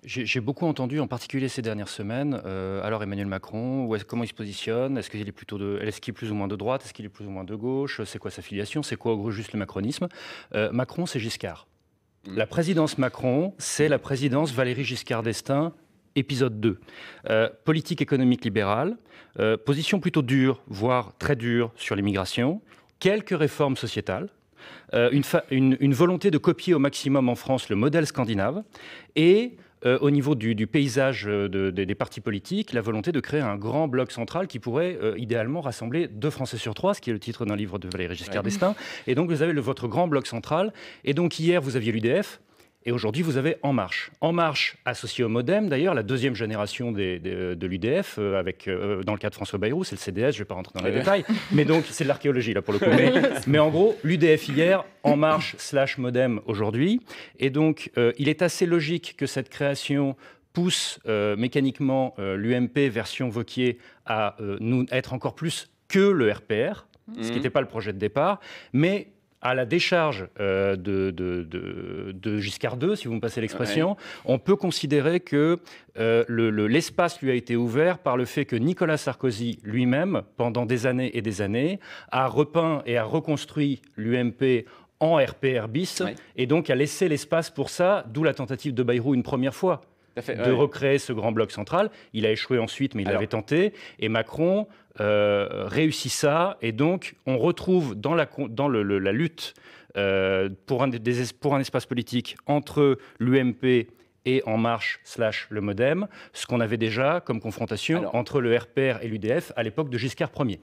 J'ai beaucoup entendu, en particulier ces dernières semaines, alors Emmanuel Macron, comment il se positionne? Est-ce qu'il est est-ce qu'il est plus ou moins de droite? Est-ce qu'il est plus ou moins de gauche? C'est quoi sa filiation? C'est quoi, au gros, juste le macronisme? Macron, c'est Giscard. La présidence Macron, c'est la présidence Valéry Giscard d'Estaing, épisode 2. Politique économique libérale, position plutôt dure, voire très dure sur l'immigration, quelques réformes sociétales, une volonté de copier au maximum en France le modèle scandinave et au niveau du paysage des partis politiques, la volonté de créer un grand bloc central qui pourrait idéalement rassembler 2 Français sur 3, ce qui est le titre d'un livre de Valéry Giscard d'Estaing. Et donc vous avez votre grand bloc central. Et donc hier, vous aviez l'UDF. Et aujourd'hui, vous avez En Marche. En Marche, associé au MoDem, d'ailleurs, la deuxième génération de l'UDF, dans le cas de François Bayrou, c'est le CDS, je ne vais pas rentrer dans les détails, mais donc c'est de l'archéologie, là, pour le coup. Mais en gros, l'UDF hier, En Marche / MoDem aujourd'hui. Et donc, il est assez logique que cette création pousse mécaniquement l'UMP, version Wauquiez, à être encore plus que le RPR, ce qui n'était pas le projet de départ, mais à la décharge de Giscard II, si vous me passez l'expression, on peut considérer que l'espace lui a été ouvert par le fait que Nicolas Sarkozy lui-même, pendant des années et des années, a repeint et a reconstruit l'UMP en RPR bis, et donc a laissé l'espace pour ça, d'où la tentative de Bayrou une première fois de recréer ce grand bloc central. Il a échoué ensuite, mais il l'avait tenté. Et Macron réussit ça. Et donc, on retrouve dans la lutte pour un espace politique entre l'UMP et En Marche / le MoDem, ce qu'on avait déjà comme confrontation entre le RPR et l'UDF à l'époque de Giscard Ier.